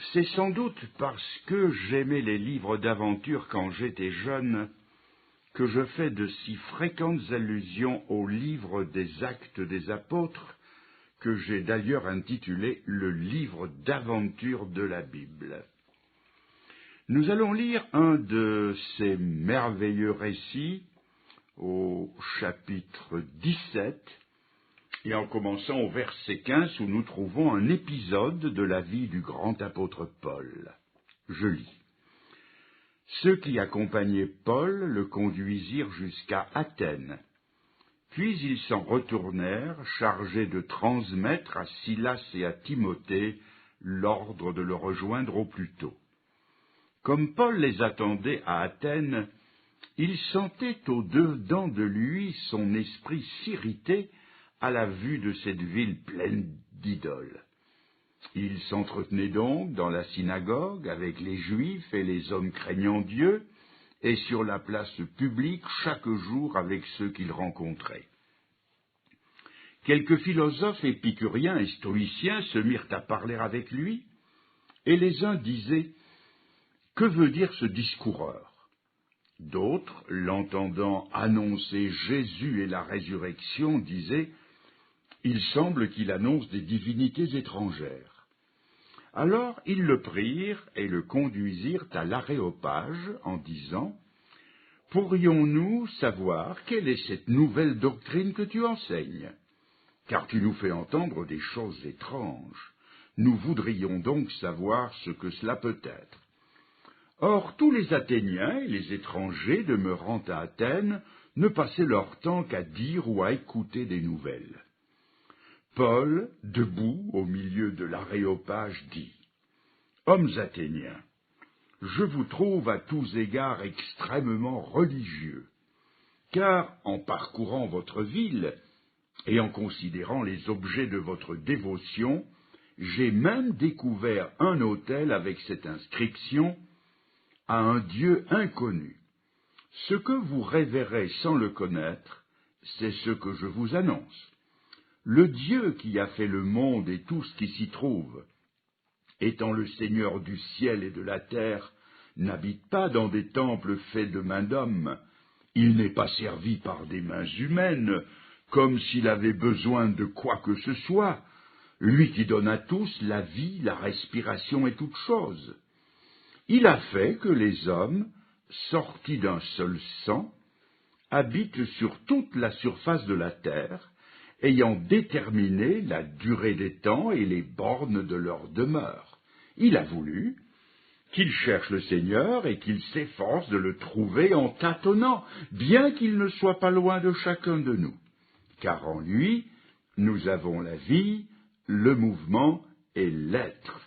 C'est sans doute parce que j'aimais les livres d'aventure quand j'étais jeune que je fais de si fréquentes allusions au livre des Actes des Apôtres, que j'ai d'ailleurs intitulé le livre d'aventure de la Bible. Nous allons lire un de ces merveilleux récits au chapitre 17, et en commençant au verset 15 où nous trouvons un épisode de la vie du grand apôtre Paul. Je lis. Ceux qui accompagnaient Paul le conduisirent jusqu'à Athènes. Puis ils s'en retournèrent, chargés de transmettre à Silas et à Timothée l'ordre de le rejoindre au plus tôt. Comme Paul les attendait à Athènes, il sentait au-dedans de lui son esprit s'irriter à la vue de cette ville pleine d'idoles. Il s'entretenait donc dans la synagogue avec les Juifs et les hommes craignant Dieu, et sur la place publique chaque jour avec ceux qu'il rencontrait. Quelques philosophes épicuriens et stoïciens se mirent à parler avec lui, et les uns disaient « Que veut dire ce discoureur ?» D'autres, l'entendant annoncer Jésus et la résurrection, disaient « Il semble qu'il annonce des divinités étrangères. » Alors ils le prirent et le conduisirent à l'Aréopage en disant « Pourrions-nous savoir quelle est cette nouvelle doctrine que tu enseignes ? Car tu nous fais entendre des choses étranges. Nous voudrions donc savoir ce que cela peut être. » Or, tous les Athéniens et les étrangers demeurant à Athènes ne passaient leur temps qu'à dire ou à écouter des nouvelles. Paul, debout au milieu de l'Aréopage, dit « Hommes athéniens, je vous trouve à tous égards extrêmement religieux, car en parcourant votre ville et en considérant les objets de votre dévotion, j'ai même découvert un autel avec cette inscription « À un Dieu inconnu. Ce que vous révérez sans le connaître, c'est ce que je vous annonce. Le Dieu qui a fait le monde et tout ce qui s'y trouve, étant le Seigneur du ciel et de la terre, n'habite pas dans des temples faits de mains d'hommes. Il n'est pas servi par des mains humaines, comme s'il avait besoin de quoi que ce soit, lui qui donne à tous la vie, la respiration et toutes choses. Il a fait que les hommes, sortis d'un seul sang, habitent sur toute la surface de la terre, ayant déterminé la durée des temps et les bornes de leur demeure. Il a voulu qu'ils cherchent le Seigneur et qu'ils s'efforcent de le trouver en tâtonnant, bien qu'il ne soit pas loin de chacun de nous. Car en lui, nous avons la vie, le mouvement et l'être.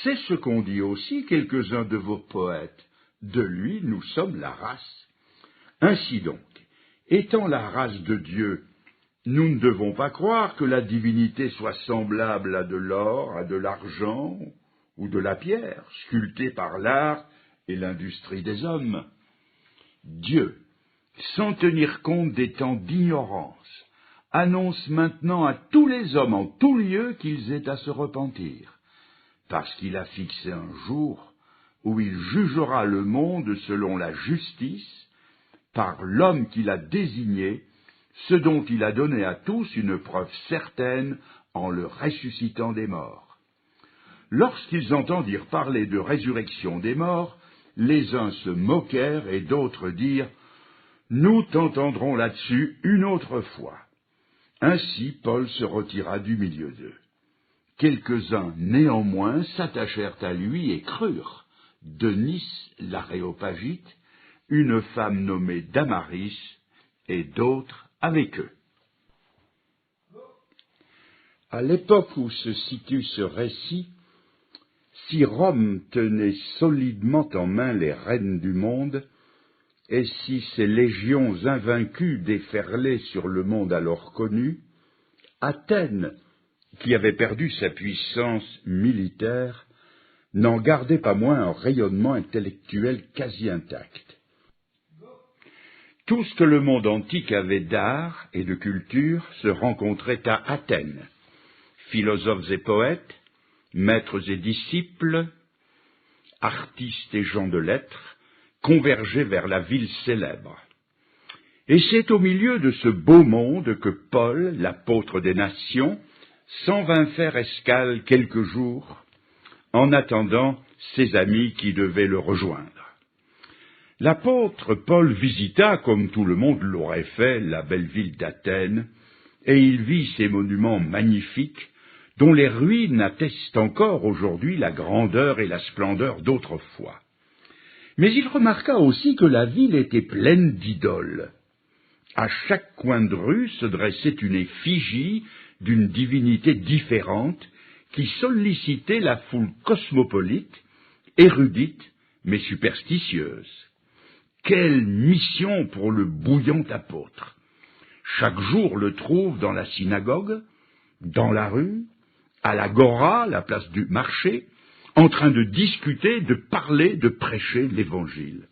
C'est ce qu'ont dit aussi quelques-uns de vos poètes. De lui, nous sommes la race. Ainsi donc, étant la race de Dieu, nous ne devons pas croire que la divinité soit semblable à de l'or, à de l'argent ou de la pierre, sculptée par l'art et l'industrie des hommes. Dieu, sans tenir compte des temps d'ignorance, annonce maintenant à tous les hommes en tout lieu qu'ils aient à se repentir, parce qu'il a fixé un jour où il jugera le monde selon la justice, par l'homme qu'il a désigné, ce dont il a donné à tous une preuve certaine en le ressuscitant des morts. Lorsqu'ils entendirent parler de résurrection des morts, les uns se moquèrent et d'autres dirent « Nous t'entendrons là-dessus une autre fois. » Ainsi Paul se retira du milieu d'eux. Quelques-uns néanmoins s'attachèrent à lui et crurent, Denis l'Aréopagite, une femme nommée Damaris, et d'autres avec eux. À l'époque où se situe ce récit, si Rome tenait solidement en main les rênes du monde, et si ses légions invaincues déferlaient sur le monde alors connu, Athènes, qui avait perdu sa puissance militaire, n'en gardait pas moins un rayonnement intellectuel quasi intact. Tout ce que le monde antique avait d'art et de culture se rencontrait à Athènes. Philosophes et poètes, maîtres et disciples, artistes et gens de lettres, convergeaient vers la ville célèbre. Et c'est au milieu de ce beau monde que Paul, l'apôtre des nations, s'en vint faire escale quelques jours, en attendant ses amis qui devaient le rejoindre. L'apôtre Paul visita, comme tout le monde l'aurait fait, la belle ville d'Athènes, et il vit ces monuments magnifiques, dont les ruines attestent encore aujourd'hui la grandeur et la splendeur d'autrefois. Mais il remarqua aussi que la ville était pleine d'idoles. À chaque coin de rue se dressait une effigie d'une divinité différente qui sollicitait la foule cosmopolite, érudite, mais superstitieuse. Quelle mission pour le bouillant apôtre! Chaque jour le trouve dans la synagogue, dans la rue, à l'agora, la place du marché, en train de discuter, de parler, de prêcher l'Évangile.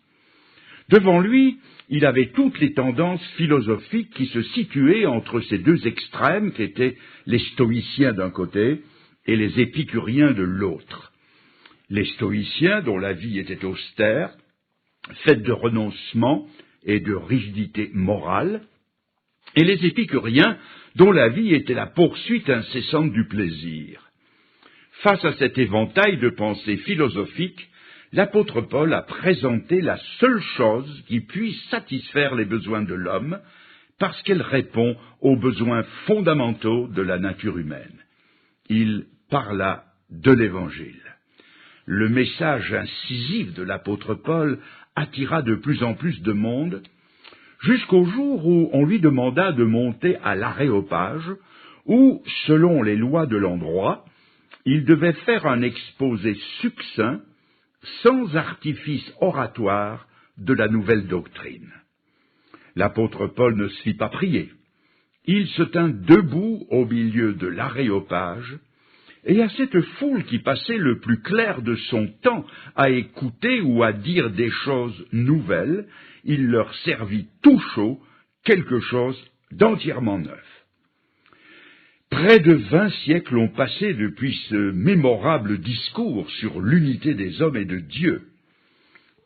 Devant lui, il avait toutes les tendances philosophiques qui se situaient entre ces deux extrêmes qu'étaient les stoïciens d'un côté et les épicuriens de l'autre. Les stoïciens, dont la vie était austère, faite de renoncement et de rigidité morale, et les épicuriens, dont la vie était la poursuite incessante du plaisir. Face à cet éventail de pensées philosophiques, l'apôtre Paul a présenté la seule chose qui puisse satisfaire les besoins de l'homme, parce qu'elle répond aux besoins fondamentaux de la nature humaine. Il parla de l'Évangile. Le message incisif de l'apôtre Paul attira de plus en plus de monde, jusqu'au jour où on lui demanda de monter à l'Aréopage, où, selon les lois de l'endroit, il devait faire un exposé succinct, sans artifice oratoire, de la nouvelle doctrine. L'apôtre Paul ne se fit pas prier. Il se tint debout au milieu de l'Aréopage, et à cette foule qui passait le plus clair de son temps à écouter ou à dire des choses nouvelles, il leur servit tout chaud quelque chose d'entièrement neuf. Près de 20 siècles ont passé depuis ce mémorable discours sur l'unité des hommes et de Dieu.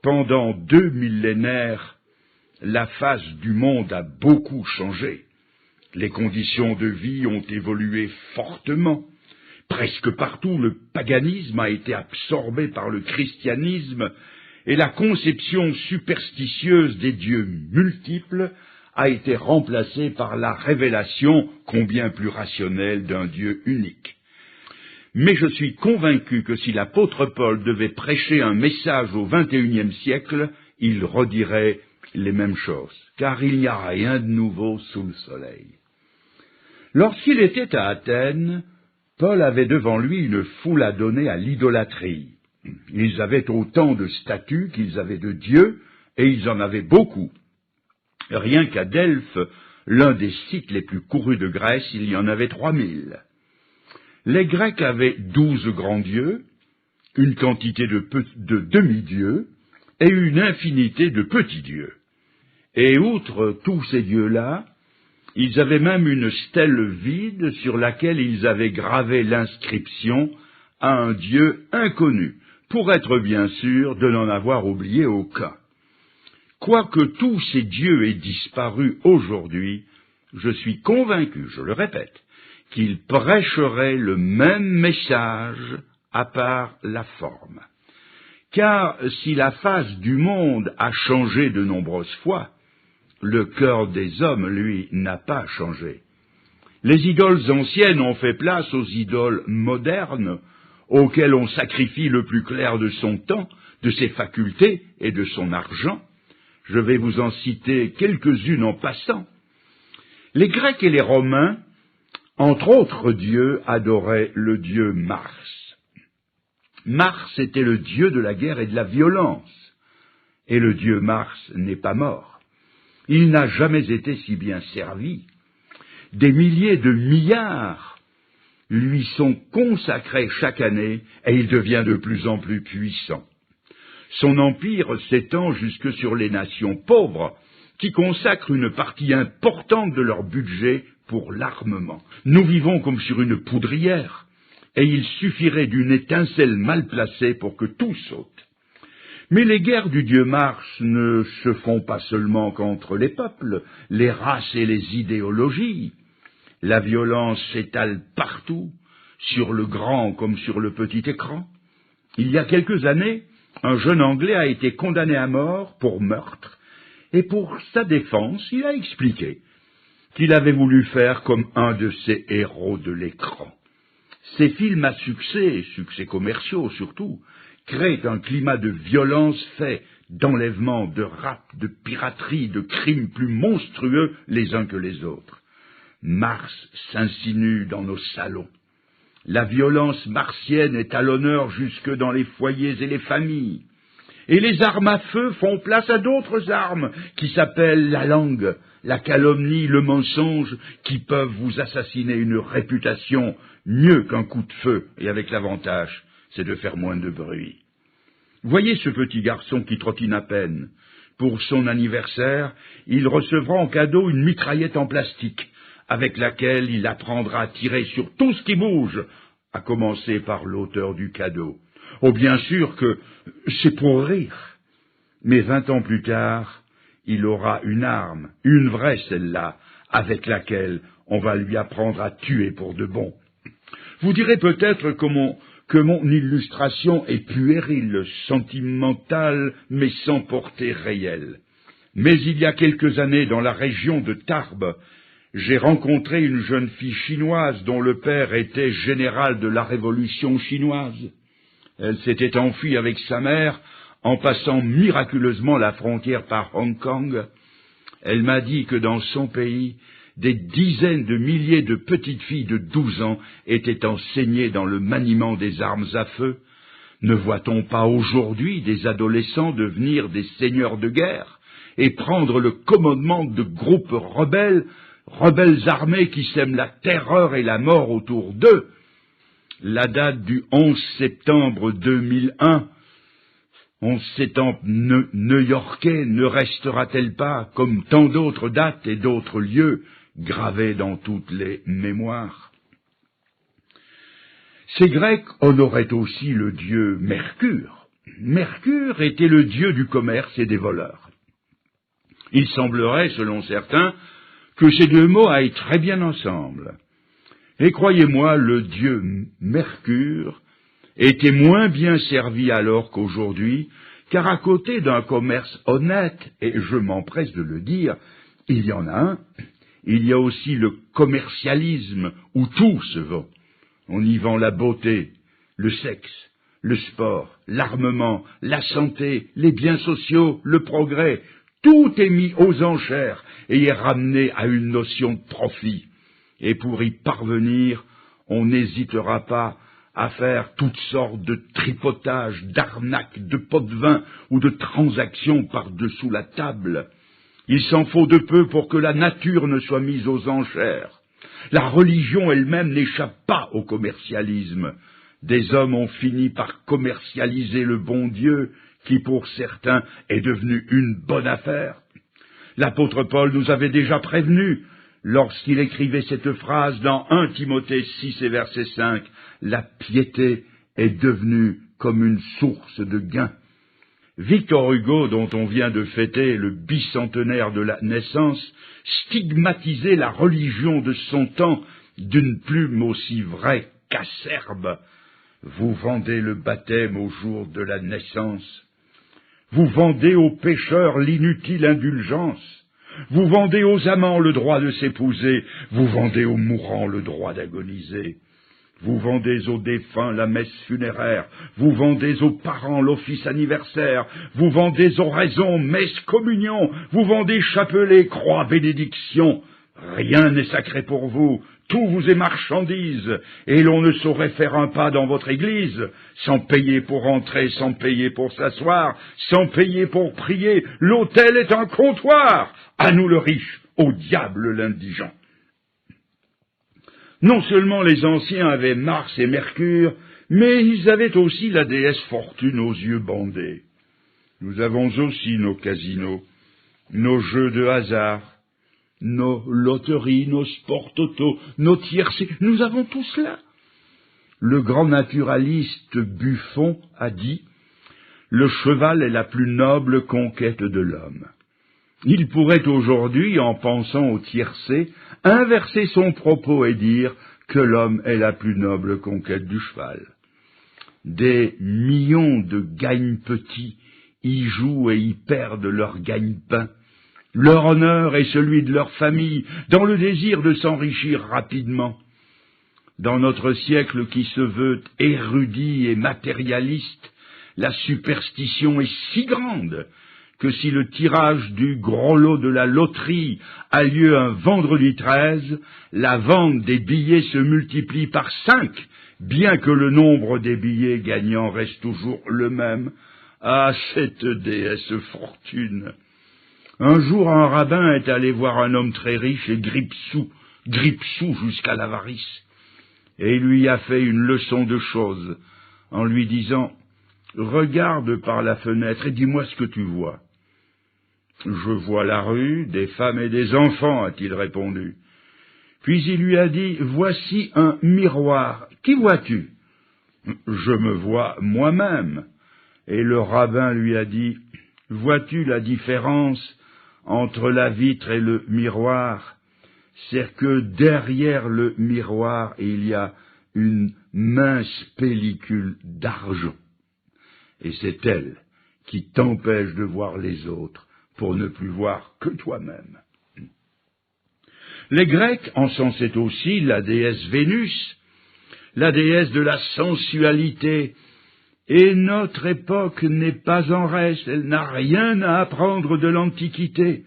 Pendant 2 millénaires, la face du monde a beaucoup changé. Les conditions de vie ont évolué fortement. Presque partout, le paganisme a été absorbé par le christianisme et la conception superstitieuse des dieux multiples a été remplacée par la révélation combien plus rationnelle d'un Dieu unique. Mais je suis convaincu que si l'apôtre Paul devait prêcher un message au XXIe siècle, il redirait les mêmes choses, car il n'y a rien de nouveau sous le soleil. Lorsqu'il était à Athènes, Paul avait devant lui une foule adonnée à l'idolâtrie. Ils avaient autant de statues qu'ils avaient de dieux, et ils en avaient beaucoup. Rien qu'à Delphes, l'un des sites les plus courus de Grèce, il y en avait 3000. Les Grecs avaient 12 grands dieux, une quantité de demi-dieux, et une infinité de petits dieux. Et outre tous ces dieux-là, ils avaient même une stèle vide sur laquelle ils avaient gravé l'inscription à un Dieu inconnu, pour être bien sûr de n'en avoir oublié aucun. Quoique tous ces dieux aient disparu aujourd'hui, je suis convaincu, je le répète, qu'ils prêcheraient le même message à part la forme. Car si la face du monde a changé de nombreuses fois, le cœur des hommes, lui, n'a pas changé. Les idoles anciennes ont fait place aux idoles modernes, auxquelles on sacrifie le plus clair de son temps, de ses facultés et de son argent. Je vais vous en citer quelques-unes en passant. Les Grecs et les Romains, entre autres dieux, adoraient le dieu Mars. Mars était le dieu de la guerre et de la violence. Et le dieu Mars n'est pas mort. Il n'a jamais été si bien servi. Des milliers de milliards lui sont consacrés chaque année et il devient de plus en plus puissant. Son empire s'étend jusque sur les nations pauvres qui consacrent une partie importante de leur budget pour l'armement. Nous vivons comme sur une poudrière et il suffirait d'une étincelle mal placée pour que tout saute. Mais les guerres du dieu Mars ne se font pas seulement qu'entre les peuples, les races et les idéologies. La violence s'étale partout, sur le grand comme sur le petit écran. Il y a quelques années, un jeune Anglais a été condamné à mort pour meurtre, et pour sa défense, il a expliqué qu'il avait voulu faire comme un de ses héros de l'écran. Ces films à succès commerciaux surtout, créent un climat de violence fait d'enlèvement, de rap, de piraterie, de crimes plus monstrueux les uns que les autres. Mars s'insinue dans nos salons. La violence martienne est à l'honneur jusque dans les foyers et les familles. Et les armes à feu font place à d'autres armes qui s'appellent la langue, la calomnie, le mensonge, qui peuvent vous assassiner une réputation mieux qu'un coup de feu, et avec l'avantage, c'est de faire moins de bruit. Voyez ce petit garçon qui trottine à peine. Pour son anniversaire, il recevra en cadeau une mitraillette en plastique, avec laquelle il apprendra à tirer sur tout ce qui bouge, à commencer par l'auteur du cadeau. Oh, bien sûr que c'est pour rire. Mais 20 ans plus tard, il aura une arme, une vraie celle-là, avec laquelle on va lui apprendre à tuer pour de bon. Vous direz peut-être que mon illustration est puérile, sentimentale, mais sans portée réelle. Mais il y a quelques années, dans la région de Tarbes, j'ai rencontré une jeune fille chinoise dont le père était général de la Révolution chinoise. Elle s'était enfuie avec sa mère en passant miraculeusement la frontière par Hong Kong. Elle m'a dit que dans son pays, des dizaines de milliers de petites filles de 12 ans étaient enseignées dans le maniement des armes à feu. Ne voit-on pas aujourd'hui des adolescents devenir des seigneurs de guerre et prendre le commandement de groupes rebelles armés qui sèment la terreur et la mort autour d'eux? La date du 11 septembre 2001, 11 septembre new-yorkais, ne restera-t-elle pas, comme tant d'autres dates et d'autres lieux, gravée dans toutes les mémoires? Ces Grecs honoraient aussi le dieu Mercure. Mercure était le dieu du commerce et des voleurs. Il semblerait, selon certains, que ces deux mots aillent très bien ensemble. Et croyez-moi, le dieu Mercure était moins bien servi alors qu'aujourd'hui, car à côté d'un commerce honnête, et je m'empresse de le dire, il y en a un, il y a aussi le commercialisme où tout se vend. On y vend la beauté, le sexe, le sport, l'armement, la santé, les biens sociaux, le progrès. Tout est mis aux enchères et est ramené à une notion de profit. Et pour y parvenir, on n'hésitera pas à faire toutes sortes de tripotages, d'arnaques, de pots de vin ou de transactions par-dessous la table. Il s'en faut de peu pour que la nature ne soit mise aux enchères. La religion elle-même n'échappe pas au commercialisme. Des hommes ont fini par commercialiser le bon Dieu, qui pour certains est devenu une bonne affaire. L'apôtre Paul nous avait déjà prévenus, lorsqu'il écrivait cette phrase dans 1 Timothée 6 et verset 5, « La piété est devenue comme une source de gain ». Victor Hugo, dont on vient de fêter le bicentenaire de la naissance, stigmatisait la religion de son temps d'une plume aussi vraie qu'acerbe. Vous vendez le baptême au jour de la naissance. Vous vendez aux pécheurs l'inutile indulgence. Vous vendez aux amants le droit de s'épouser. Vous vendez aux mourants le droit d'agoniser. Vous vendez aux défunts la messe funéraire, vous vendez aux parents l'office anniversaire, vous vendez oraison, messe, communion, vous vendez chapelet, croix, bénédiction. Rien n'est sacré pour vous, tout vous est marchandise, et l'on ne saurait faire un pas dans votre église sans payer pour entrer, sans payer pour s'asseoir, sans payer pour prier. L'autel est un comptoir, à nous le riche, au diable l'indigent. Non seulement les anciens avaient Mars et Mercure, mais ils avaient aussi la déesse Fortune aux yeux bandés. Nous avons aussi nos casinos, nos jeux de hasard, nos loteries, nos sports totaux, nos tiercés, nous avons tout cela. Le grand naturaliste Buffon a dit le cheval est la plus noble conquête de l'homme. Il pourrait aujourd'hui, en pensant au tiercé, inverser son propos et dire que l'homme est la plus noble conquête du cheval. Des millions de gagne-petits y jouent et y perdent leur gagne-pain. Leur honneur est celui de leur famille, dans le désir de s'enrichir rapidement. Dans notre siècle qui se veut érudit et matérialiste, la superstition est si grande que si le tirage du gros lot de la loterie a lieu un vendredi 13, la vente des billets se multiplie par 5, bien que le nombre des billets gagnants reste toujours le même. Ah, cette déesse fortune! Un jour, un rabbin est allé voir un homme très riche et grippe-sous jusqu'à l'avarice, et il lui a fait une leçon de choses, en lui disant « Regarde par la fenêtre et dis-moi ce que tu vois. » « Je vois la rue, des femmes et des enfants, a-t-il répondu. Puis il lui a dit, voici un miroir, qui vois-tu? Je me vois moi-même. Et le rabbin lui a dit, vois-tu la différence entre la vitre et le miroir? C'est que derrière le miroir, il y a une mince pellicule d'argent. Et c'est elle qui t'empêche de voir les autres, pour ne plus voir que toi-même. Les Grecs encensaient aussi la déesse Vénus, la déesse de la sensualité, et notre époque n'est pas en reste, elle n'a rien à apprendre de l'Antiquité.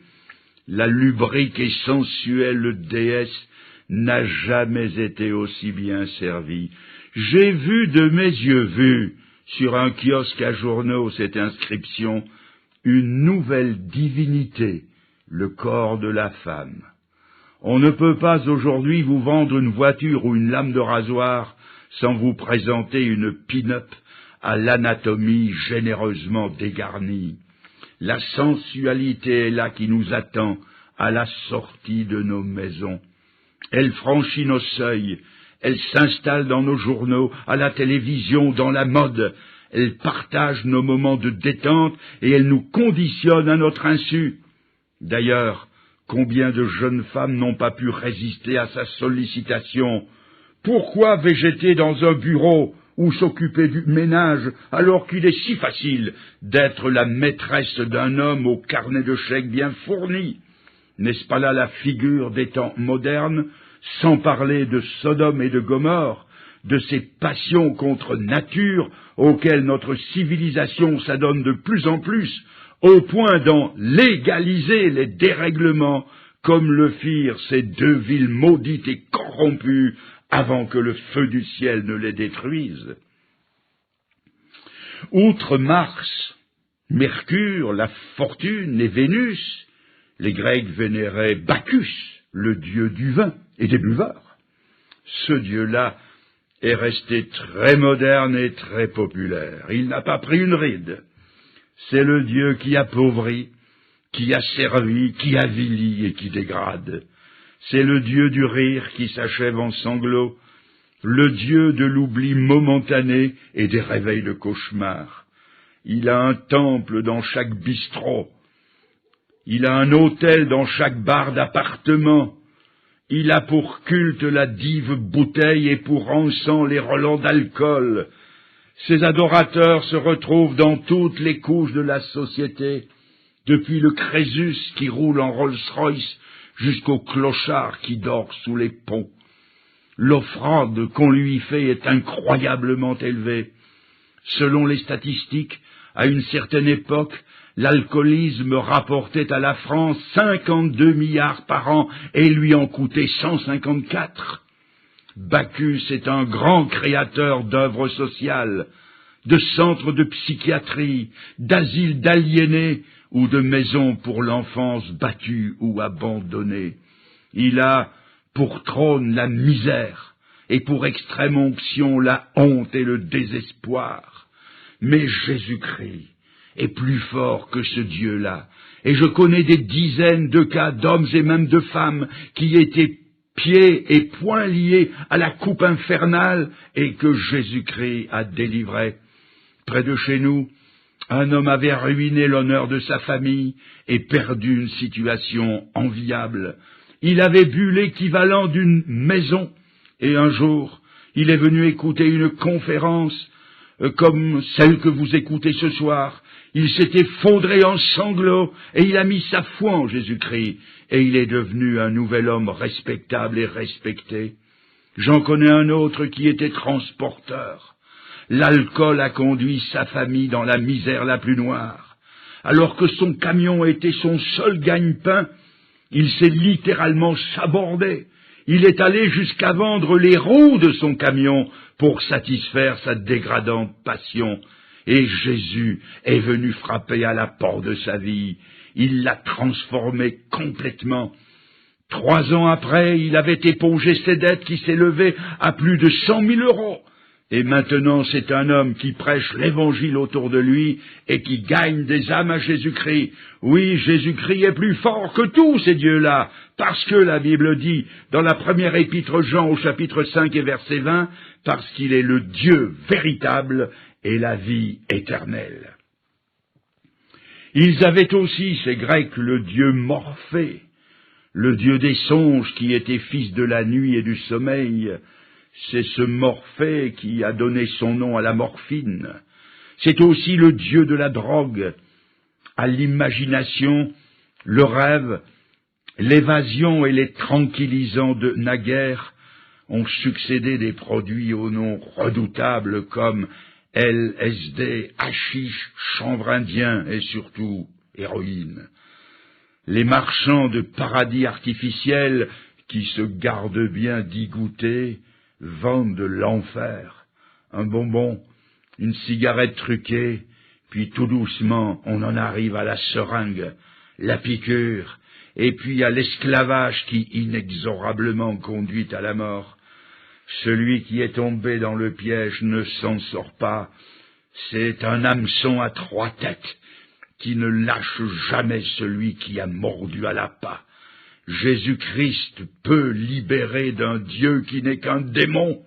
La lubrique et sensuelle déesse n'a jamais été aussi bien servie. J'ai vu de mes yeux vus, sur un kiosque à journaux, cette inscription, une nouvelle divinité, le corps de la femme. On ne peut pas aujourd'hui vous vendre une voiture ou une lame de rasoir sans vous présenter une pin-up à l'anatomie généreusement dégarnie. La sensualité est là qui nous attend à la sortie de nos maisons. Elle franchit nos seuils, elle s'installe dans nos journaux, à la télévision, dans la mode. Elle partage nos moments de détente et elle nous conditionne à notre insu. D'ailleurs, combien de jeunes femmes n'ont pas pu résister à sa sollicitation? Pourquoi végéter dans un bureau ou s'occuper du ménage alors qu'il est si facile d'être la maîtresse d'un homme au carnet de chèques bien fourni? N'est-ce pas là la figure des temps modernes, sans parler de Sodome et de Gomorrhe, de ces passions contre nature auxquelles notre civilisation s'adonne de plus en plus, au point d'en légaliser les dérèglements, comme le firent ces deux villes maudites et corrompues avant que le feu du ciel ne les détruise. Outre Mars, Mercure, la fortune et Vénus, les Grecs vénéraient Bacchus, le dieu du vin et des buveurs. Ce dieu-là est resté très moderne et très populaire. Il n'a pas pris une ride. C'est le Dieu qui appauvrit, qui asservit, qui avilit et qui dégrade. C'est le Dieu du rire qui s'achève en sanglots, le Dieu de l'oubli momentané et des réveils de cauchemar. Il a un temple dans chaque bistrot. Il a un autel dans chaque bar d'appartement. Il a pour culte la dive bouteille et pour encens les relents d'alcool. Ses adorateurs se retrouvent dans toutes les couches de la société, depuis le Crésus qui roule en Rolls-Royce jusqu'au clochard qui dort sous les ponts. L'offrande qu'on lui fait est incroyablement élevée. Selon les statistiques, à une certaine époque, l'alcoolisme rapportait à la France 52 milliards par an et lui en coûtait 154. Bacchus est un grand créateur d'œuvres sociales, de centres de psychiatrie, d'asiles d'aliénés ou de maisons pour l'enfance battue ou abandonnée. Il a pour trône la misère et pour extrême onction la honte et le désespoir. Mais Jésus-Christ est plus fort que ce Dieu-là, et je connais des dizaines de cas d'hommes et même de femmes qui étaient pieds et poings liés à la coupe infernale et que Jésus-Christ a délivré. Près de chez nous, Un homme avait ruiné l'honneur de sa famille et perdu une situation enviable. Il avait bu l'équivalent d'une maison, et un jour, il est venu écouter une conférence comme celle que vous écoutez ce soir. Il s'est effondré en sanglots et il a mis sa foi en Jésus-Christ, et il est devenu un nouvel homme respectable et respecté. J'en connais un autre qui était transporteur. L'alcool a conduit sa famille dans la misère la plus noire. Alors que son camion était son seul gagne-pain, il s'est littéralement sabordé. Il est allé jusqu'à vendre les roues de son camion pour satisfaire sa dégradante passion. Et Jésus est venu frapper à la porte de sa vie. Il l'a transformé complètement. 3 ans après, il avait épongé ses dettes qui s'élevaient à plus de 100 000 €. Et maintenant, c'est un homme qui prêche l'évangile autour de lui et qui gagne des âmes à Jésus-Christ. Oui, Jésus-Christ est plus fort que tous ces dieux-là, parce que la Bible dit, dans la première épître Jean au chapitre 5 et verset 20, parce qu'il est le Dieu véritable et la vie éternelle. Ils avaient aussi, ces Grecs, le dieu Morphée, le dieu des songes qui était fils de la nuit et du sommeil. C'est ce Morphée qui a donné son nom à la morphine. C'est aussi le dieu de la drogue, à l'imagination, le rêve, l'évasion et les tranquillisants de naguère ont succédé des produits au nom redoutables comme LSD, hashish, chanvre indien et surtout héroïne. Les marchands de paradis artificiels qui se gardent bien d'y goûter vendent de l'enfer, un bonbon, une cigarette truquée, puis tout doucement on en arrive à la seringue, la piqûre, et puis à l'esclavage qui inexorablement conduit à la mort. Celui qui est tombé dans le piège ne s'en sort pas. C'est un hameçon à 3 têtes qui ne lâche jamais celui qui a mordu à l'appât. Jésus-Christ peut libérer d'un Dieu qui n'est qu'un démon.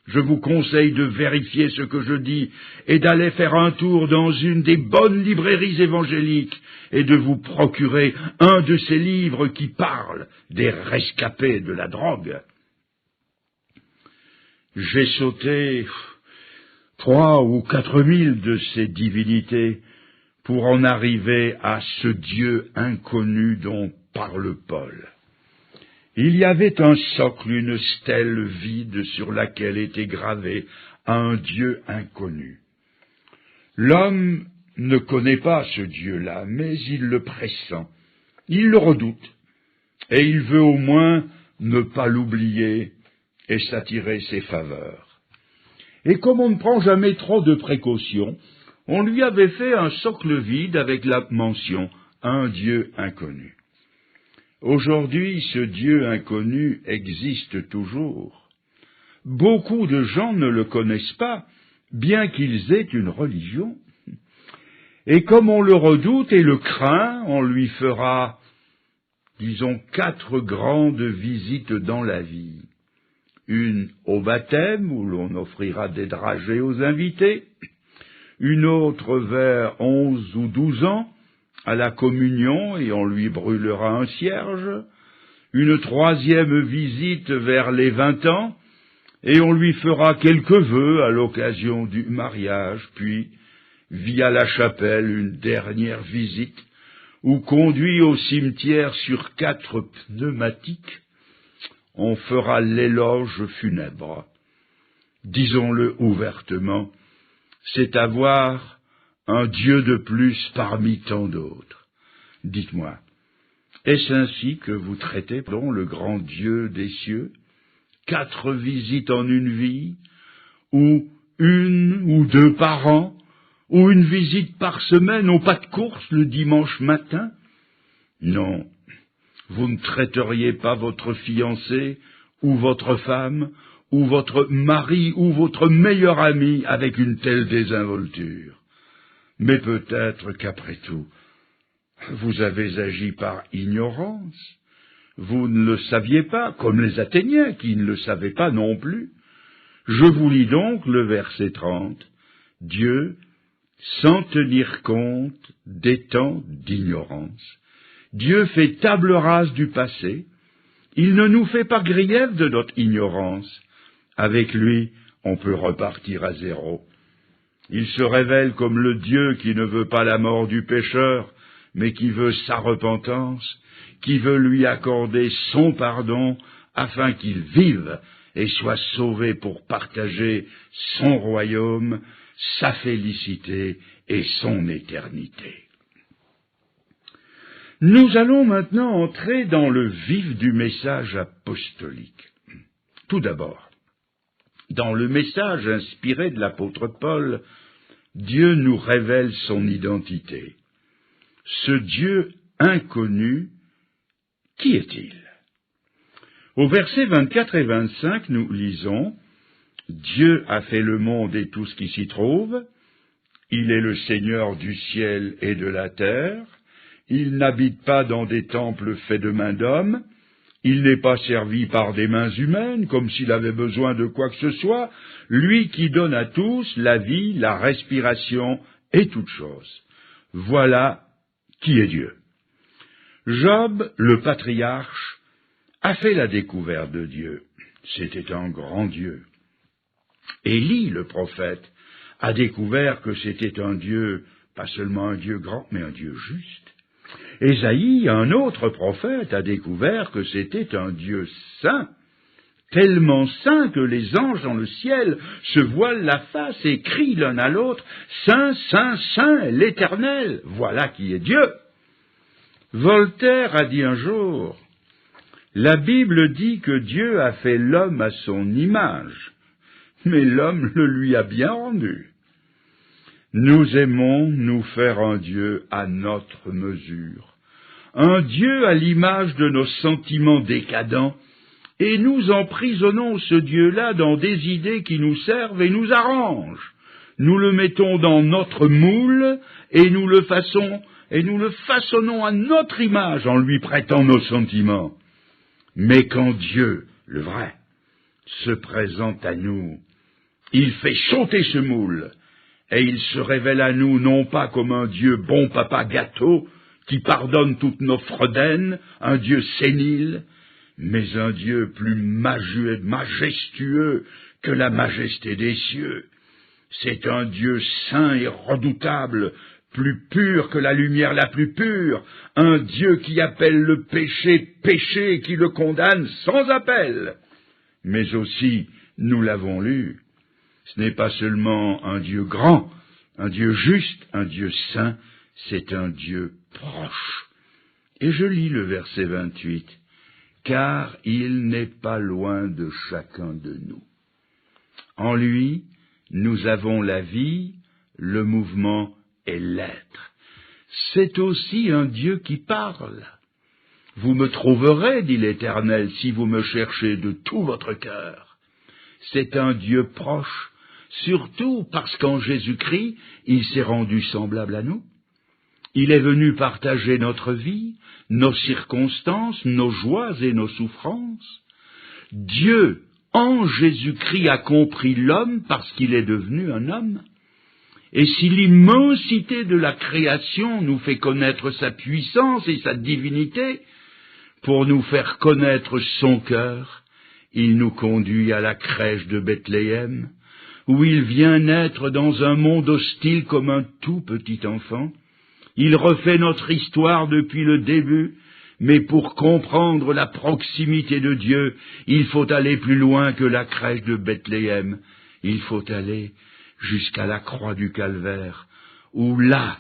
Je vous conseille de vérifier ce que je dis et d'aller faire un tour dans une des bonnes librairies évangéliques et de vous procurer un de ces livres qui parlent des rescapés de la drogue. J'ai sauté 3 ou 4 000 de ces divinités pour en arriver à ce Dieu inconnu dont parle Paul. Il y avait un socle, une stèle vide sur laquelle était gravé un Dieu inconnu. L'homme ne connaît pas ce Dieu-là, mais il le pressent, il le redoute, et il veut au moins ne pas l'oublier et s'attirer ses faveurs. Et comme on ne prend jamais trop de précautions, on lui avait fait un socle vide avec la mention « un Dieu inconnu ». Aujourd'hui, ce Dieu inconnu existe toujours. Beaucoup de gens ne le connaissent pas, bien qu'ils aient une religion. Et comme on le redoute et le craint, on lui fera, disons, 4 grandes visites dans la vie. Une au baptême, où l'on offrira des dragées aux invités, une autre vers 11 ou 12 ans, à la communion, et on lui brûlera un cierge, une 3e visite vers les 20 ans, et on lui fera quelques vœux à l'occasion du mariage, puis, via la chapelle, une dernière visite, ou conduit au cimetière sur 4 pneumatiques, on fera l'éloge funèbre. Disons-le ouvertement, c'est avoir un Dieu de plus parmi tant d'autres. Dites-moi, est-ce ainsi que vous traitez le grand Dieu des cieux? 4 visites en une vie, ou 1 ou 2 par an, ou une visite par semaine au pas de course le dimanche matin? Non, vous ne traiteriez pas votre fiancé, ou votre femme, ou votre mari, ou votre meilleur ami avec une telle désinvolture. Mais peut-être qu'après tout, vous avez agi par ignorance. Vous ne le saviez pas, comme les Athéniens qui ne le savaient pas non plus. Je vous lis donc le verset 30. Dieu, sans tenir compte des temps d'ignorance. Dieu fait table rase du passé. Il ne nous fait pas grief de notre ignorance. Avec lui, on peut repartir à zéro. Il se révèle comme le Dieu qui ne veut pas la mort du pécheur, mais qui veut sa repentance, qui veut lui accorder son pardon afin qu'il vive et soit sauvé pour partager son royaume, sa félicité et son éternité. Nous allons maintenant entrer dans le vif du message apostolique. Tout d'abord, dans le message inspiré de l'apôtre Paul, Dieu nous révèle son identité. Ce Dieu inconnu, qui est-il? Au verset 24 et 25, nous lisons « Dieu a fait le monde et tout ce qui s'y trouve. Il est le Seigneur du ciel et de la terre. Il n'habite pas dans des temples faits de mains d'hommes. Il n'est pas servi par des mains humaines, comme s'il avait besoin de quoi que ce soit. Lui qui donne à tous la vie, la respiration et toutes choses. Voilà qui est Dieu. » Job, le patriarche, a fait la découverte de Dieu. C'était un grand Dieu. Élie, le prophète, a découvert que c'était un Dieu, pas seulement un Dieu grand, mais un Dieu juste. Ésaïe, un autre prophète, a découvert que c'était un Dieu saint, tellement saint que les anges dans le ciel se voilent la face et crient l'un à l'autre « Saint, Saint, Saint, l'Éternel, voilà qui est Dieu !» Voltaire a dit un jour « La Bible dit que Dieu a fait l'homme à son image, mais l'homme le lui a bien rendu. » Nous aimons nous faire un Dieu à notre mesure, un Dieu à l'image de nos sentiments décadents, et nous emprisonnons ce Dieu-là dans des idées qui nous servent et nous arrangent. Nous le mettons dans notre moule et nous le façonnons à notre image en lui prêtant nos sentiments. Mais quand Dieu, le vrai, se présente à nous, il fait sauter ce moule, et il se révèle à nous non pas comme un Dieu bon papa gâteau, qui pardonne toutes nos fredaines, un Dieu sénile, mais un Dieu plus majestueux que la majesté des cieux. C'est un Dieu saint et redoutable, plus pur que la lumière la plus pure, un Dieu qui appelle le péché péché et qui le condamne sans appel. Mais aussi, nous l'avons lu, ce n'est pas seulement un Dieu grand, un Dieu juste, un Dieu saint, c'est un Dieu proche. Et je lis le verset 28, « Car il n'est pas loin de chacun de nous. En lui, nous avons la vie, le mouvement et l'être. » C'est aussi un Dieu qui parle. « Vous me trouverez, dit l'Éternel, si vous me cherchez de tout votre cœur. » C'est un Dieu proche, surtout parce qu'en Jésus-Christ, il s'est rendu semblable à nous. Il est venu partager notre vie, nos circonstances, nos joies et nos souffrances. Dieu, en Jésus-Christ, a compris l'homme parce qu'il est devenu un homme. Et si l'immensité de la création nous fait connaître sa puissance et sa divinité, pour nous faire connaître son cœur, il nous conduit à la crèche de Bethléem, où il vient naître dans un monde hostile comme un tout petit enfant. Il refait notre histoire depuis le début, mais pour comprendre la proximité de Dieu, il faut aller plus loin que la crèche de Bethléem. Il faut aller jusqu'à la croix du Calvaire, où là,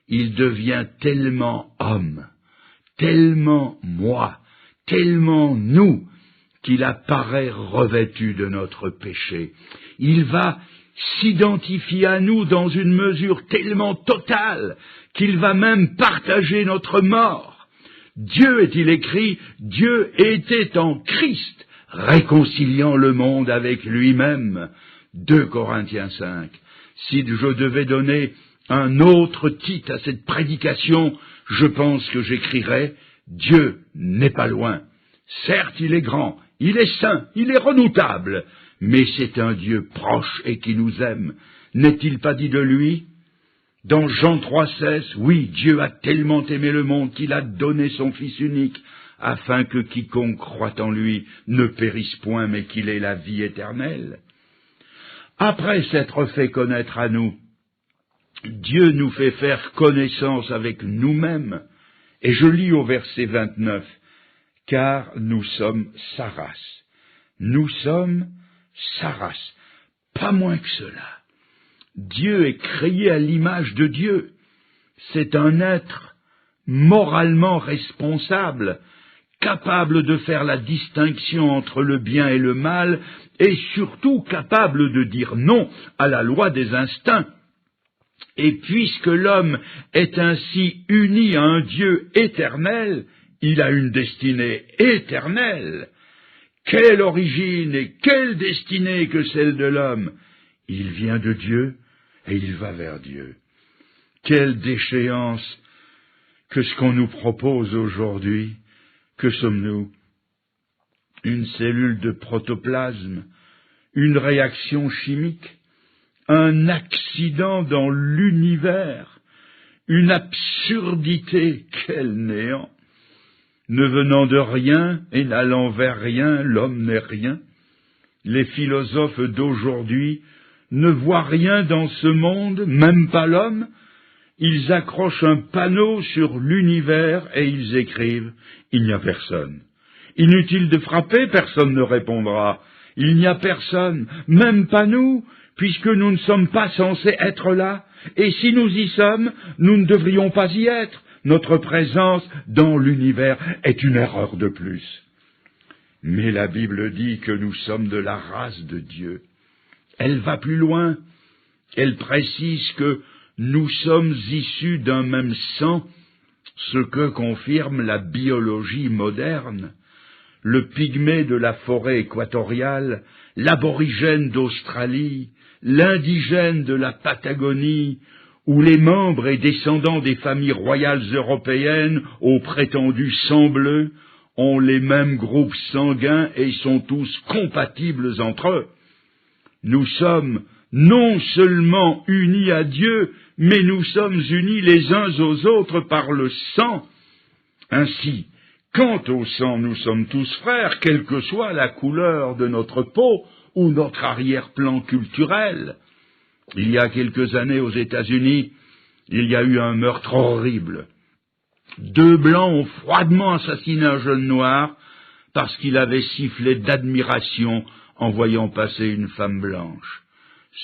il devient tellement homme, tellement moi, tellement nous, qu'il apparaît revêtu de notre péché. Il va s'identifier à nous dans une mesure tellement totale qu'il va même partager notre mort. Dieu, est-il écrit, Dieu était en Christ, réconciliant le monde avec lui-même. 2 Corinthiens 5. Si je devais donner un autre titre à cette prédication, je pense que j'écrirais « Dieu n'est pas loin. Certes, il est grand, il est saint, il est redoutable, mais c'est un Dieu proche et qui nous aime. N'est-il pas dit de lui ? Dans Jean 3,16, oui, Dieu a tellement aimé le monde qu'il a donné son Fils unique, afin que quiconque croit en lui ne périsse point, mais qu'il ait la vie éternelle. Après s'être fait connaître à nous, Dieu nous fait faire connaissance avec nous-mêmes. Et je lis au verset 29, « Car nous sommes sa race. » Nous sommes sa race, pas moins que cela. Dieu est créé à l'image de Dieu. C'est un être moralement responsable, capable de faire la distinction entre le bien et le mal, et surtout capable de dire non à la loi des instincts. Et puisque l'homme est ainsi uni à un Dieu éternel, il a une destinée éternelle. Quelle origine et quelle destinée que celle de l'homme! Il vient de Dieu et il va vers Dieu. Quelle déchéance que ce qu'on nous propose aujourd'hui! Que sommes-nous? Une cellule de protoplasme, une réaction chimique, un accident dans l'univers, une absurdité, quel néant! Ne venant de rien et n'allant vers rien, l'homme n'est rien. Les philosophes d'aujourd'hui ne voient rien dans ce monde, même pas l'homme. Ils accrochent un panneau sur l'univers et ils écrivent « Il n'y a personne ». Inutile de frapper, personne ne répondra. Il n'y a personne, même pas nous, puisque nous ne sommes pas censés être là. Et si nous y sommes, nous ne devrions pas y être. Notre présence dans l'univers est une erreur de plus. Mais la Bible dit que nous sommes de la race de Dieu. Elle va plus loin. Elle précise que nous sommes issus d'un même sang, ce que confirme la biologie moderne. Le pygmée de la forêt équatoriale, l'aborigène d'Australie, l'indigène de la Patagonie, où les membres et descendants des familles royales européennes au prétendu sang bleu ont les mêmes groupes sanguins et sont tous compatibles entre eux. Nous sommes non seulement unis à Dieu, mais nous sommes unis les uns aux autres par le sang. Ainsi, quant au sang, nous sommes tous frères, quelle que soit la couleur de notre peau ou notre arrière-plan culturel. Il y a quelques années aux États-Unis, il y a eu un meurtre horrible. 2 Blancs ont froidement assassiné un jeune noir parce qu'il avait sifflé d'admiration en voyant passer une femme blanche.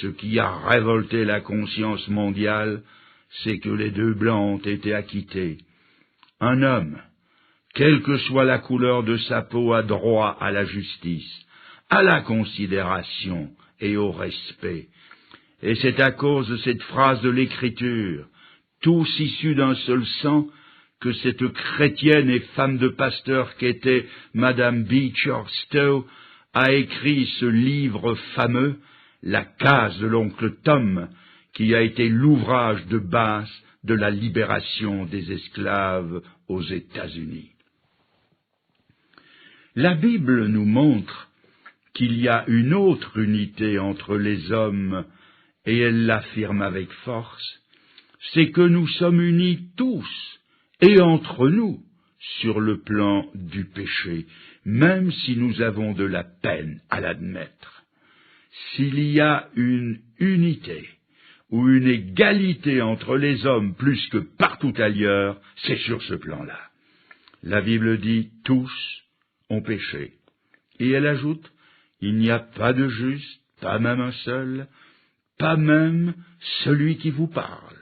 Ce qui a révolté la conscience mondiale, c'est que les 2 Blancs ont été acquittés. Un homme, quelle que soit la couleur de sa peau, a droit à la justice, à la considération et au respect. Et c'est à cause de cette phrase de l'Écriture, tous issus d'un seul sang, que cette chrétienne et femme de pasteur qu'était Madame Beecher Stowe a écrit ce livre fameux, La case de l'oncle Tom, qui a été l'ouvrage de base de la libération des esclaves aux États-Unis. La Bible nous montre qu'il y a une autre unité entre les hommes, et elle l'affirme avec force, c'est que nous sommes unis tous, et entre nous, sur le plan du péché, même si nous avons de la peine à l'admettre. S'il y a une unité ou une égalité entre les hommes plus que partout ailleurs, c'est sur ce plan-là. La Bible dit « tous ont péché ». Et elle ajoute « il n'y a pas de juste, pas même un seul, pas même celui qui vous parle ».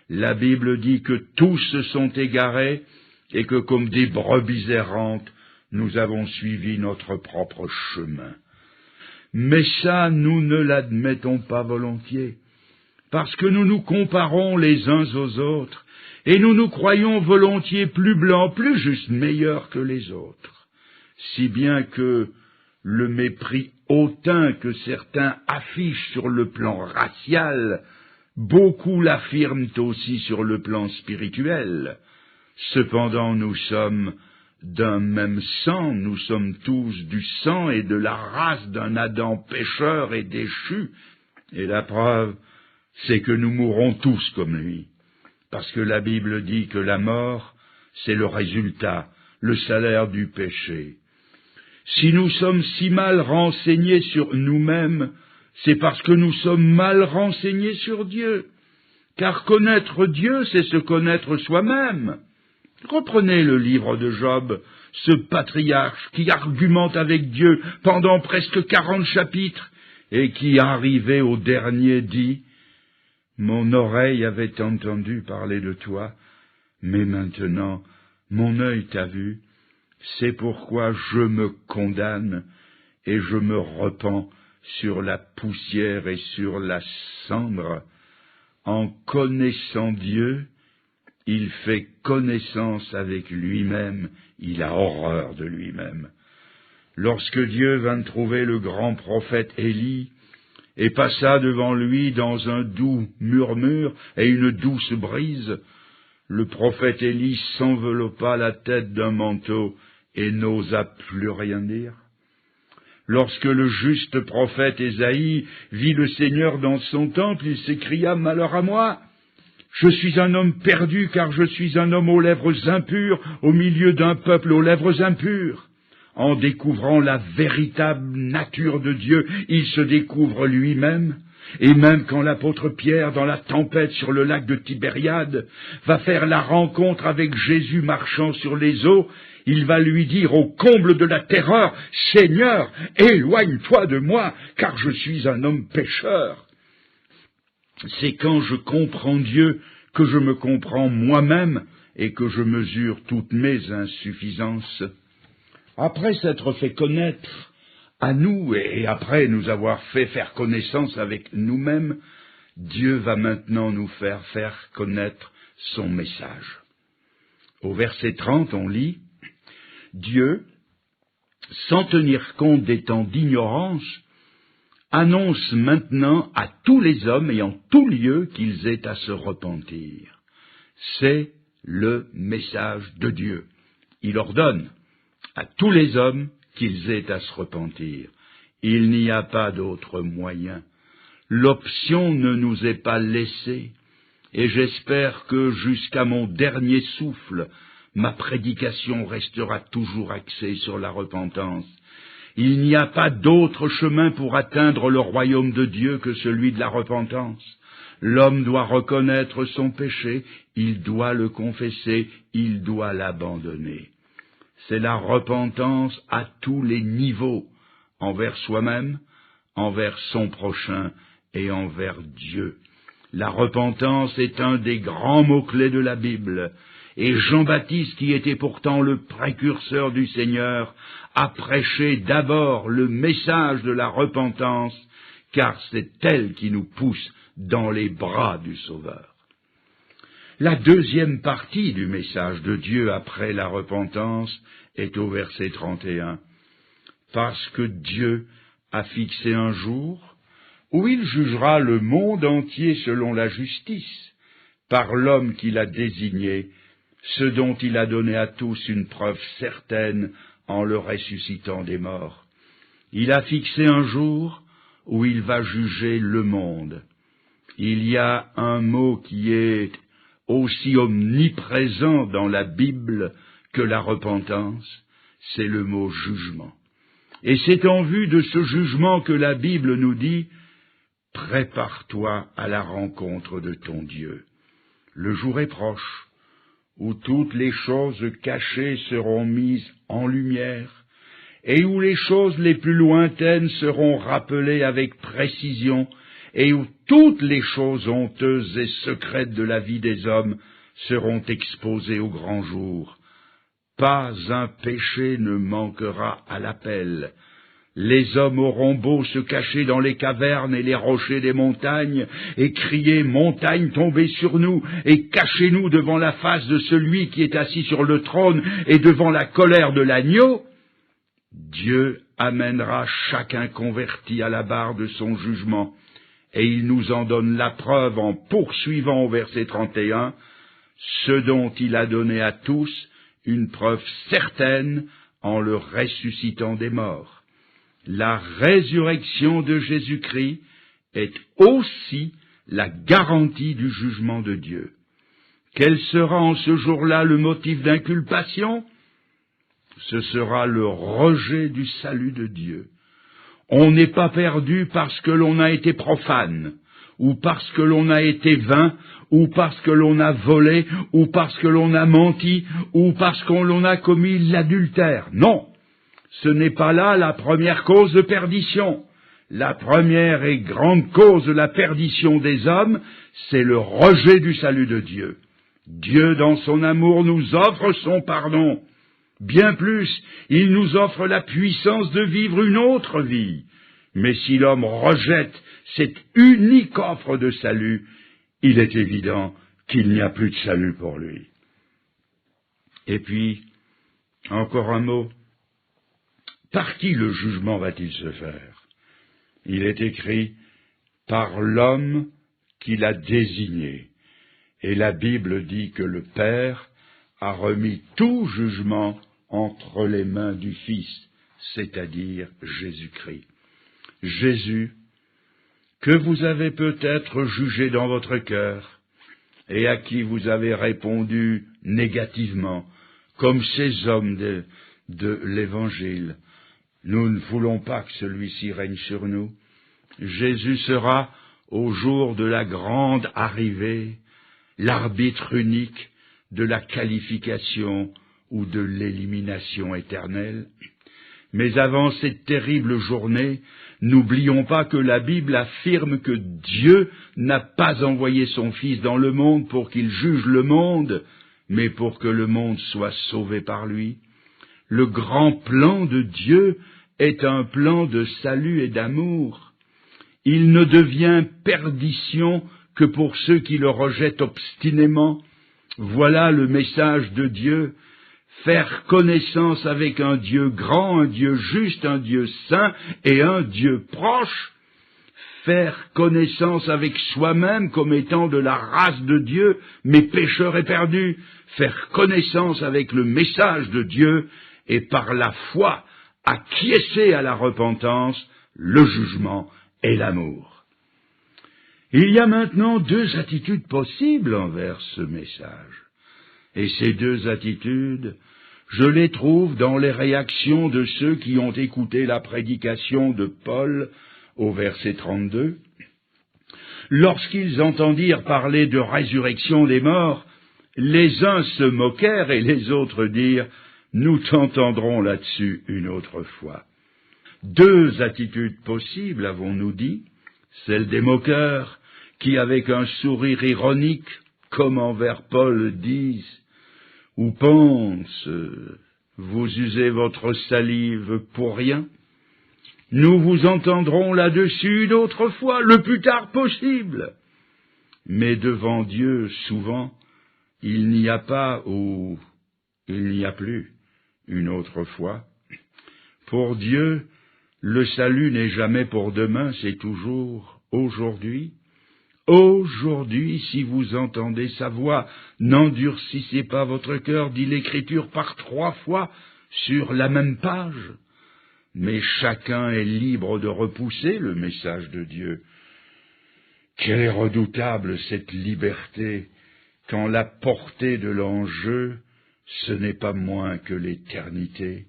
La Bible dit que tous se sont égarés et que comme des brebis errantes, nous avons suivi notre propre chemin. Mais ça, nous ne l'admettons pas volontiers, parce que nous nous comparons les uns aux autres, et nous nous croyons volontiers plus blancs, plus justes, meilleurs que les autres, si bien que le mépris hautain que certains affichent sur le plan racial, beaucoup l'affirment aussi sur le plan spirituel. Cependant, nous sommes d'un même sang, nous sommes tous du sang et de la race d'un Adam pécheur et déchu. Et la preuve, c'est que nous mourrons tous comme lui, parce que la Bible dit que la mort, c'est le résultat, le salaire du péché. Si nous sommes si mal renseignés sur nous-mêmes, c'est parce que nous sommes mal renseignés sur Dieu. Car connaître Dieu, c'est se connaître soi-même. Reprenez le livre de Job, ce patriarche qui argumente avec Dieu pendant presque 40 chapitres, et qui, arrivé au dernier, dit « Mon oreille avait entendu parler de toi, mais maintenant mon œil t'a vu, c'est pourquoi je me condamne et je me repens sur la poussière et sur la cendre. En connaissant Dieu, il fait connaissance avec lui-même, il a horreur de lui-même. » Lorsque Dieu vint trouver le grand prophète Élie, et passa devant lui dans un doux murmure et une douce brise, le prophète Élie s'enveloppa la tête d'un manteau et n'osa plus rien dire. Lorsque le juste prophète Ésaïe vit le Seigneur dans son temple, il s'écria « Malheur à moi! Je suis un homme perdu, car je suis un homme aux lèvres impures, au milieu d'un peuple aux lèvres impures. » En découvrant la véritable nature de Dieu, il se découvre lui-même, et même quand l'apôtre Pierre, dans la tempête sur le lac de Tibériade, va faire la rencontre avec Jésus marchant sur les eaux, il va lui dire au comble de la terreur, « Seigneur, éloigne-toi de moi, car je suis un homme pécheur. » C'est quand je comprends Dieu que je me comprends moi-même et que je mesure toutes mes insuffisances. Après s'être fait connaître à nous et après nous avoir fait faire connaissance avec nous-mêmes, Dieu va maintenant nous faire connaître son message. Au verset 30, on lit « Dieu, sans tenir compte des temps d'ignorance, annonce maintenant à tous les hommes et en tout lieu qu'ils aient à se repentir. » C'est le message de Dieu. Il ordonne à tous les hommes qu'ils aient à se repentir. Il n'y a pas d'autre moyen. L'option ne nous est pas laissée, et j'espère que jusqu'à mon dernier souffle, ma prédication restera toujours axée sur la repentance. Il n'y a pas d'autre chemin pour atteindre le royaume de Dieu que celui de la repentance. L'homme doit reconnaître son péché, il doit le confesser, il doit l'abandonner. C'est la repentance à tous les niveaux, envers soi-même, envers son prochain et envers Dieu. La repentance est un des grands mots-clés de la Bible, et Jean-Baptiste, qui était pourtant le précurseur du Seigneur, a prêché d'abord le message de la repentance, car c'est elle qui nous pousse dans les bras du Sauveur. La deuxième partie du message de Dieu après la repentance est au verset 31. Parce que Dieu a fixé un jour où il jugera le monde entier selon la justice, par l'homme qu'il a désigné, ce dont il a donné à tous une preuve certaine en le ressuscitant des morts. Il a fixé un jour où il va juger le monde. Il y a un mot qui est aussi omniprésent dans la Bible que la repentance, c'est le mot jugement. Et c'est en vue de ce jugement que la Bible nous dit « Prépare-toi à la rencontre de ton Dieu. Le jour est proche, où toutes les choses cachées seront mises en lumière, et où les choses les plus lointaines seront rappelées avec précision, et où toutes les choses honteuses et secrètes de la vie des hommes seront exposées au grand jour. Pas un péché ne manquera à l'appel. Les hommes auront beau se cacher dans les cavernes et les rochers des montagnes, et crier « Montagne, tombez sur nous, et cachez-nous devant la face de celui qui est assis sur le trône et devant la colère de l'agneau », Dieu amènera chacun converti à la barre de son jugement, et il nous en donne la preuve en poursuivant au verset 31, ce dont il a donné à tous une preuve certaine en le ressuscitant des morts. La résurrection de Jésus-Christ est aussi la garantie du jugement de Dieu. Quel sera en ce jour-là le motif d'inculpation? Ce sera le rejet du salut de Dieu. On n'est pas perdu parce que l'on a été profane, ou parce que l'on a été vain, ou parce que l'on a volé, ou parce que l'on a menti, ou parce qu'on a commis l'adultère. Non, ce n'est pas là la première cause de perdition. La première et grande cause de la perdition des hommes, c'est le rejet du salut de Dieu. Dieu, dans son amour, nous offre son pardon. Bien plus, il nous offre la puissance de vivre une autre vie. Mais si l'homme rejette cette unique offre de salut, il est évident qu'il n'y a plus de salut pour lui. Et puis, encore un mot, par qui le jugement va-t-il se faire? Il est écrit « par l'homme qu'il a désigné ». Et la Bible dit que le Père a remis tout jugement entre les mains du Fils, c'est-à-dire Jésus-Christ. Jésus, que vous avez peut-être jugé dans votre cœur, et à qui vous avez répondu négativement, comme ces hommes de l'Évangile. Nous ne voulons pas que celui-ci règne sur nous. Jésus sera, au jour de la grande arrivée, l'arbitre unique de la qualification ou de l'élimination éternelle. Mais avant cette terrible journée, n'oublions pas que la Bible affirme que Dieu n'a pas envoyé son Fils dans le monde pour qu'il juge le monde, mais pour que le monde soit sauvé par lui. Le grand plan de Dieu est un plan de salut et d'amour. Il ne devient perdition que pour ceux qui le rejettent obstinément. Voilà le message de Dieu. Faire connaissance avec un Dieu grand, un Dieu juste, un Dieu saint et un Dieu proche. Faire connaissance avec soi-même comme étant de la race de Dieu, mais pécheur et perdu. Faire connaissance avec le message de Dieu et par la foi acquiescer à la repentance, le jugement et l'amour. Il y a maintenant deux attitudes possibles envers ce message. Et ces deux attitudes, je les trouve dans les réactions de ceux qui ont écouté la prédication de Paul au verset 32. Lorsqu'ils entendirent parler de résurrection des morts, les uns se moquèrent et les autres dirent « Nous t'entendrons là-dessus une autre fois ». Deux attitudes possibles, avons-nous dit, celle des moqueurs, qui avec un sourire ironique, comme envers Paul, disent « Ou pensent, vous usez votre salive pour rien ?» Nous vous entendrons là-dessus une autre fois, le plus tard possible. Mais devant Dieu, souvent, il n'y a pas ou il n'y a plus une autre fois. Pour Dieu, le salut n'est jamais pour demain, c'est toujours aujourd'hui. Aujourd'hui, si vous entendez sa voix, n'endurcissez pas votre cœur, dit l'Écriture par 3 fois sur la même page. Mais chacun est libre de repousser le message de Dieu. Quelle est redoutable cette liberté, quand la portée de l'enjeu, ce n'est pas moins que l'éternité.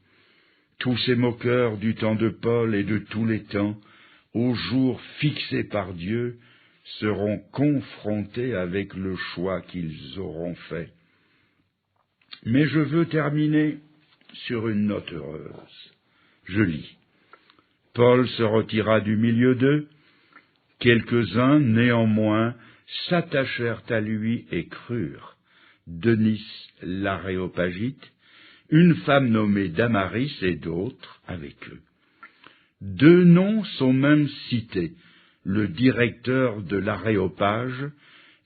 Tous ces moqueurs du temps de Paul et de tous les temps, au jour fixé par Dieu, seront confrontés avec le choix qu'ils auront fait. Mais je veux terminer sur une note heureuse. Je lis. Paul se retira du milieu d'eux. Quelques-uns, néanmoins, s'attachèrent à lui et crurent. Denis l'Aréopagite, une femme nommée Damaris et d'autres avec eux. 2 noms sont même cités, le directeur de l'Aréopage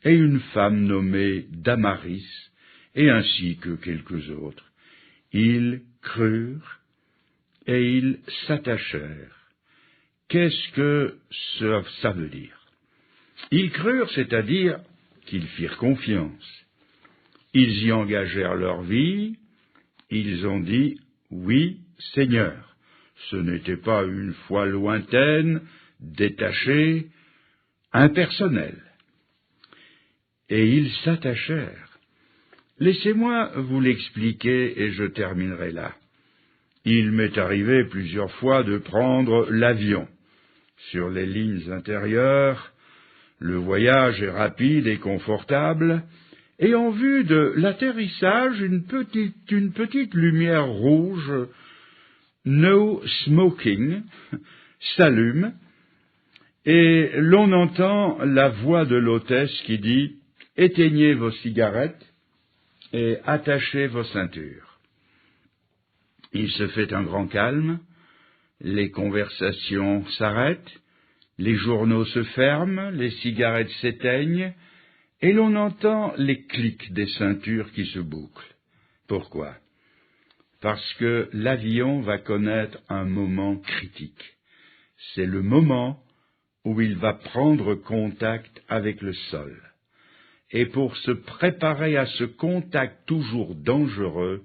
et une femme nommée Damaris, et ainsi que quelques autres. Ils crurent et ils s'attachèrent. Qu'est-ce que ça veut dire? Ils crurent, c'est-à-dire qu'ils firent confiance. Ils y engagèrent leur vie, ils ont dit « Oui, Seigneur ». Ce n'était pas une foi lointaine, détachée, impersonnelle. et ils s'attachèrent. Laissez-moi vous l'expliquer et je terminerai là. Il m'est arrivé plusieurs fois de prendre l'avion. Sur les lignes intérieures, le voyage est rapide et confortable, et en vue de l'atterrissage, une petite lumière rouge, no smoking, s'allume, et l'on entend la voix de l'hôtesse qui dit « Éteignez vos cigarettes et attachez vos ceintures ». Il se fait un grand calme, les conversations s'arrêtent, les journaux se ferment, les cigarettes s'éteignent, et l'on entend les clics des ceintures qui se bouclent. Pourquoi? Parce que l'avion va connaître un moment critique. C'est le moment où il va prendre contact avec le sol. Et pour se préparer à ce contact toujours dangereux,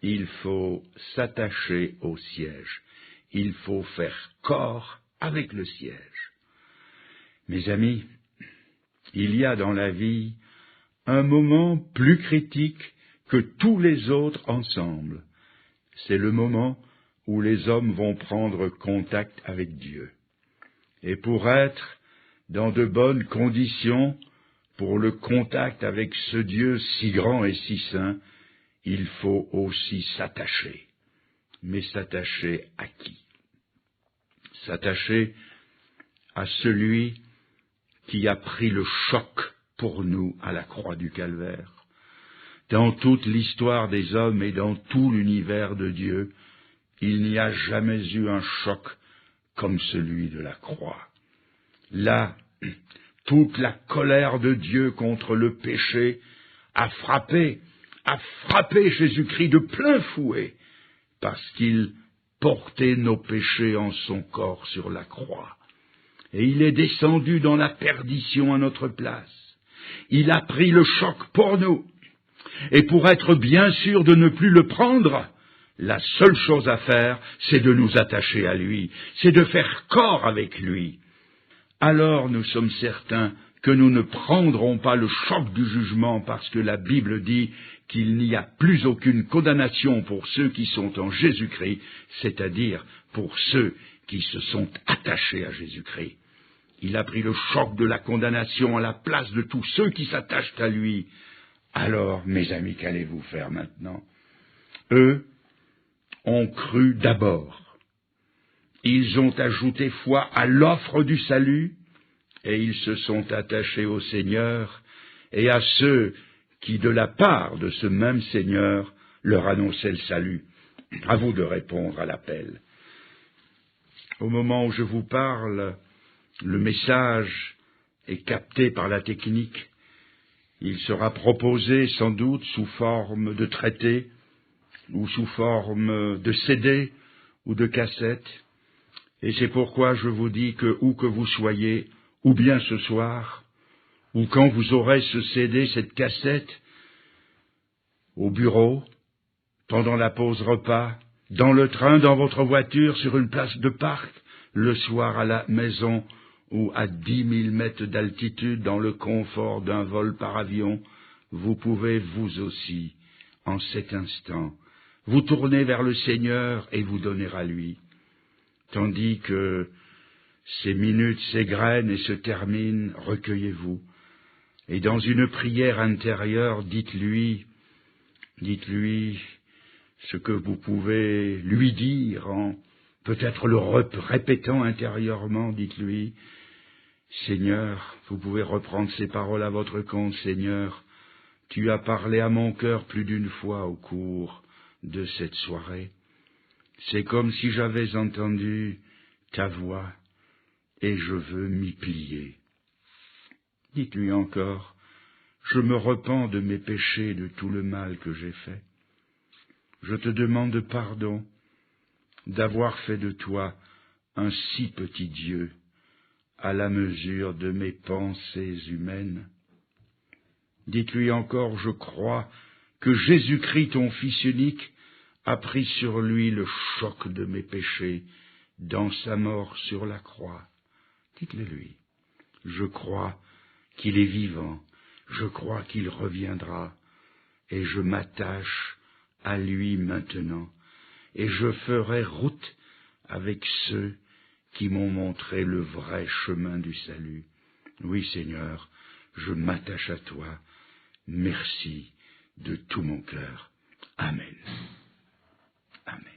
il faut s'attacher au siège. Il faut faire corps avec le siège. Mes amis, il y a dans la vie un moment plus critique que tous les autres ensemble. C'est le moment où les hommes vont prendre contact avec Dieu. Et pour être dans de bonnes conditions pour le contact avec ce Dieu si grand et si saint, il faut aussi s'attacher. Mais s'attacher à qui? S'attacher à celui qui a pris le choc pour nous à la croix du Calvaire. Dans toute l'histoire des hommes et dans tout l'univers de Dieu, il n'y a jamais eu un choc comme celui de la croix. Là, toute la colère de Dieu contre le péché a frappé Jésus-Christ de plein fouet, parce qu'il portait nos péchés en son corps sur la croix. Et il est descendu dans la perdition à notre place. Il a pris le choc pour nous. Et pour être bien sûr de ne plus le prendre, la seule chose à faire, c'est de nous attacher à lui, c'est de faire corps avec lui. Alors nous sommes certains que nous ne prendrons pas le choc du jugement parce que la Bible dit qu'il n'y a plus aucune condamnation pour ceux qui sont en Jésus-Christ, c'est-à-dire pour ceux qui se sont attachés à Jésus-Christ. Il a pris le choc de la condamnation à la place de tous ceux qui s'attachent à lui. Alors, mes amis, qu'allez-vous faire maintenant? Eux ont cru d'abord. Ils ont ajouté foi à l'offre du salut, et ils se sont attachés au Seigneur et à ceux qui, de la part de ce même Seigneur, leur annonçaient le salut. À vous de répondre à l'appel. Au moment où je vous parle, le message est capté par la technique. Il sera proposé sans doute sous forme de traité, ou sous forme de CD ou de cassette. Et c'est pourquoi je vous dis que où que vous soyez, ou bien ce soir, ou quand vous aurez ce CD, cette cassette, au bureau, pendant la pause repas, dans le train, dans votre voiture, sur une place de parc, le soir à la maison, ou à 10 000 mètres d'altitude, dans le confort d'un vol par avion, vous pouvez vous aussi, en cet instant, vous tourner vers le Seigneur et vous donner à lui, tandis que ces minutes s'égrènent et se terminent, recueillez-vous, et dans une prière intérieure, dites-lui ce que vous pouvez lui dire, en peut-être le répétant intérieurement, dites-lui, Seigneur, vous pouvez reprendre ces paroles à votre compte, Seigneur, tu as parlé à mon cœur plus d'une fois au cours de cette soirée. C'est comme si j'avais entendu ta voix, et je veux m'y plier. Dites-lui encore, je me repens de mes péchés, de tout le mal que j'ai fait. Je te demande pardon d'avoir fait de toi un si petit Dieu à la mesure de mes pensées humaines. Dites-lui encore, je crois que Jésus-Christ, ton Fils unique, a pris sur lui le choc de mes péchés dans sa mort sur la croix. Dites-le lui. Je crois qu'il est vivant. Je crois qu'il reviendra, et je m'attache à lui maintenant, et je ferai route avec ceux qui m'ont montré le vrai chemin du salut. Oui, Seigneur, je m'attache à toi. Merci de tout mon cœur. Amen. Amen.